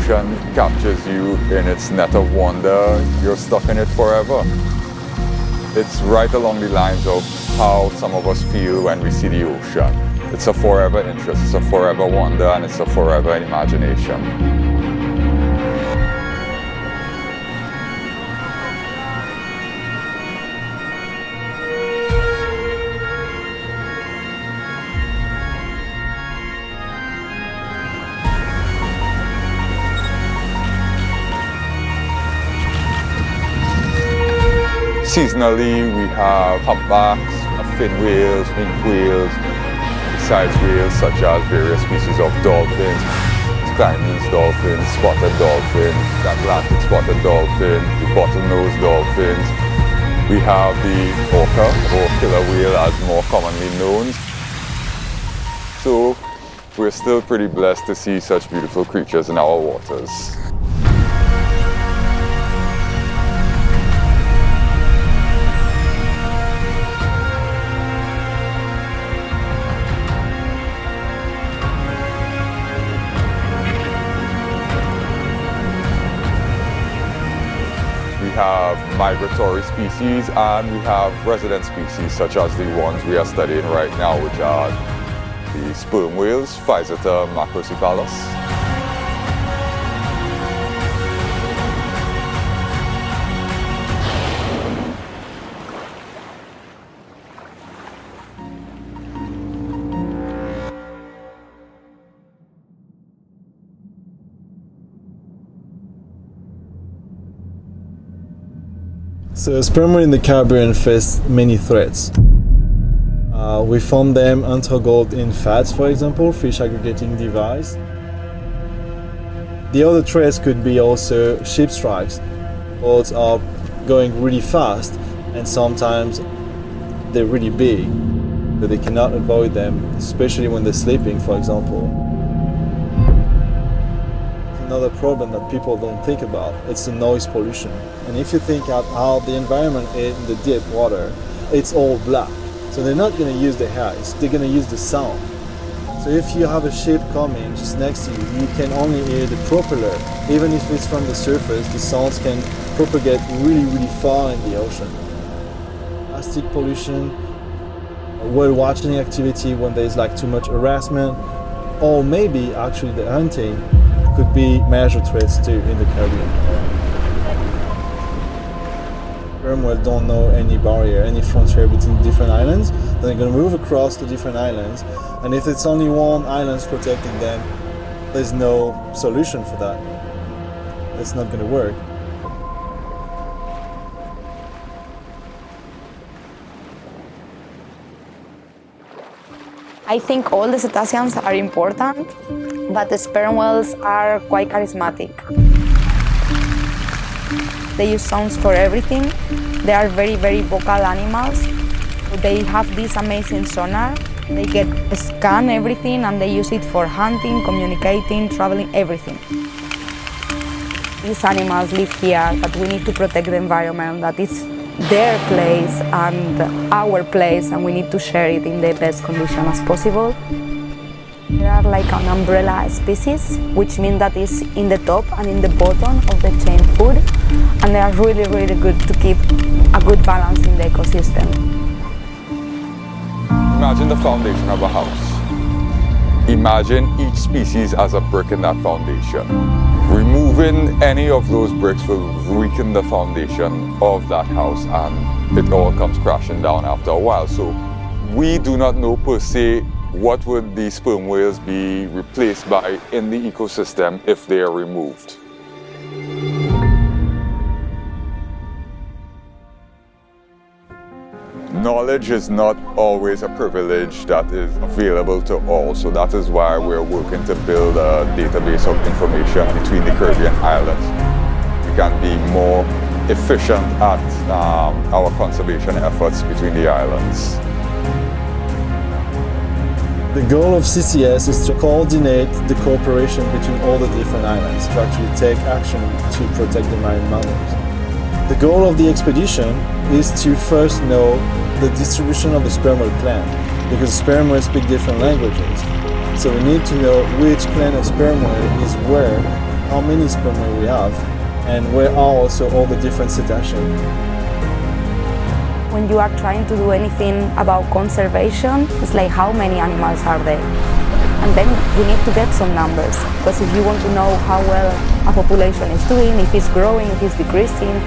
ocean captures you in its net of wonder, you're stuck in it forever. It's right along the lines of how some of us feel when we see the ocean. It's a forever interest, it's a forever wonder, and it's a forever imagination. Seasonally, we have humpbacks, fin whales, winged whales, besides whales such as various species of dolphins, Siamese dolphins, spotted dolphins, the Atlantic spotted dolphin, the bottlenose dolphins. We have the orca, or killer whale as more commonly known. So we're still pretty blessed to see such beautiful creatures in our waters. We have migratory species and we have resident species such as the ones we are studying right now, which are the sperm whales, Physeter macrocephalus. So sperm whale in the Caribbean face many threats. We found them entangled in fats, for example, fish aggregating device. The other threats could be also ship strikes. Boats are going really fast and sometimes they're really big, but they cannot avoid them, especially when they're sleeping, for example. Another problem that people don't think about, it's the noise pollution. And if you think of how the environment is in the deep water, it's all black. So they're not going to use the eyes, they're going to use the sound. So if you have a ship coming just next to you, you can only hear the propeller. Even if it's from the surface, the sounds can propagate really, really far in the ocean. Plastic pollution, whale watching activity when there's like too much harassment, or maybe actually the hunting could be major threats too in the Caribbean. Sperm whales don't know any barrier, any frontier between different islands. They're going to move across to different islands, and if it's only one island protecting them, there's no solution for that. It's not going to work. I think all the cetaceans are important, but the sperm whales are quite charismatic. They use sounds for everything. They are very, very vocal animals. They have this amazing sonar. They get scan everything and they use it for hunting, communicating, traveling, everything. These animals live here, but we need to protect the environment. That is their place and our place, and we need to share it in the best condition as possible. They are like an umbrella species, which means that is in the top and in the bottom of the chain food, and they are really, really good to keep a good balance in the ecosystem. Imagine the foundation of a house. Imagine each species as a brick in that foundation. Removing any of those bricks will weaken the foundation of that house and it all comes crashing down after a while. So we do not know per se what would the sperm whales be replaced by in the ecosystem if they are removed. Knowledge is not always a privilege that is available to all, so that is why we're working to build a database of information between the Caribbean islands. We can be more efficient at our conservation efforts between the islands. The goal of CCS is to coordinate the cooperation between all the different islands to actually take action to protect the marine mammals. The goal of the expedition is to first know the distribution of the sperm whale clan, because sperm whales speak different languages. So we need to know which clan of sperm whale is where how many sperm whales we have, and where are also all the different cetaceans. When you are trying to do anything about conservation, it's like how many animals are there? And then we need to get some numbers, because if you want to know how well a population is doing, if it's growing, if it's decreasing,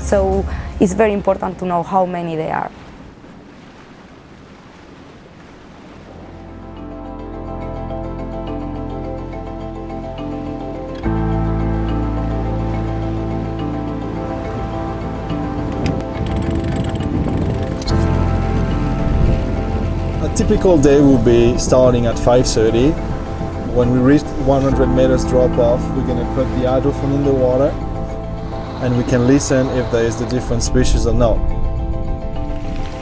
so it's very important to know how many there are. A typical day will be starting at 5:30. When we reach 100 meters drop off, we're going to put the hydrophone in the water and we can listen if there is the different species or not.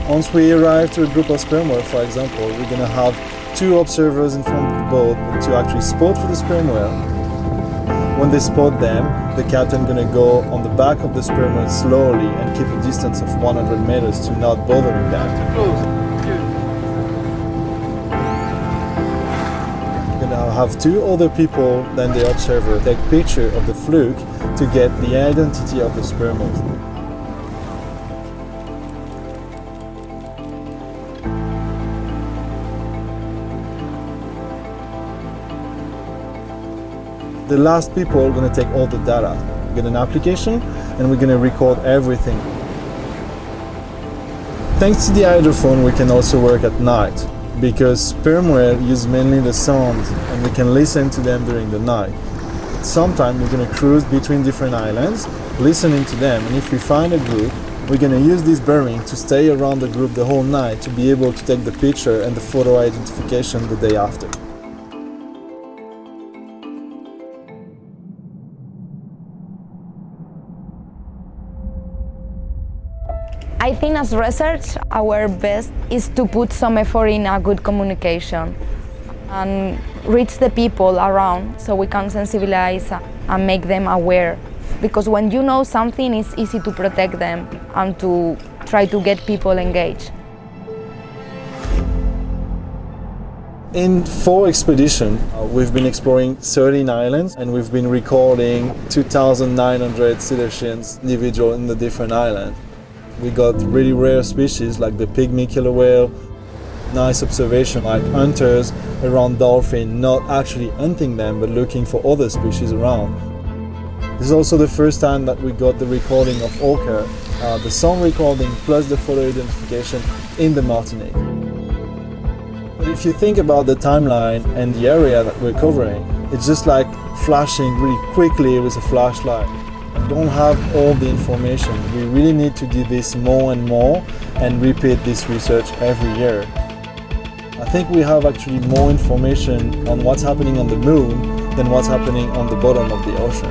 Once we arrive to a group of sperm whales, for example, we're going to have 2 observers in front of the boat to actually spot for the sperm whale. When they spot them, the captain is going to go on the back of the sperm whale slowly and keep a distance of 100 meters to not bothering them. Have 2 other people than the observer take picture of the fluke to get the identity of the sperm whale. The last people are going to take all the data. We get an application and we're going to record everything. Thanks to the hydrophone, we can also work at night, because sperm whales use mainly the sound and we can listen to them during the night. Sometimes we're going to cruise between different islands, listening to them, and if we find a group, we're going to use this bearing to stay around the group the whole night to be able to take the picture and the photo identification the day after. I think as research, our best is to put some effort in a good communication and reach the people around so we can sensibilize and make them aware. Because when you know something, it's easy to protect them and to try to get people engaged. In 4 expeditions, we've been exploring 13 islands and we've been recording 2,900 cetaceans individual in the different islands. We got really rare species like the pygmy killer whale, nice observation like hunters around dolphin, not actually hunting them but looking for other species around. This is also the first time that we got the recording of orca, the sound recording plus the photo identification in the Martinique. But if you think about the timeline and the area that we're covering, it's just like flashing really quickly with a flashlight. We don't have all the information. We really need to do this more and more and repeat this research every year. I think we have actually more information on what's happening on the moon than what's happening on the bottom of the ocean.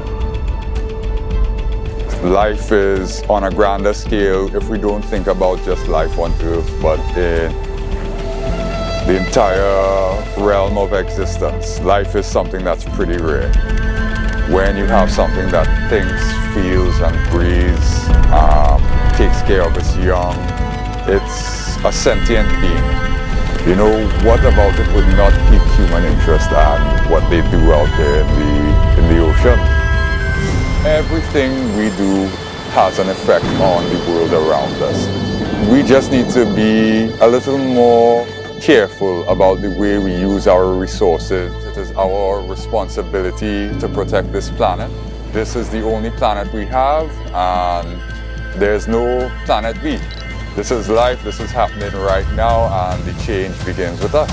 Life is on a grander scale if we don't think about just life on Earth, but in the entire realm of existence. Life is something that's pretty rare. When you have something that thinks, feels and breathes, takes care of its young, it's a sentient being. You know, what about it would not pique human interest and what they do out there in the ocean? Everything we do has an effect on the world around us. We just need to be a little more careful about the way we use our resources. It is our responsibility to protect this planet. This is the only planet we have, and there's no planet B. This is life, this is happening right now, and the change begins with us.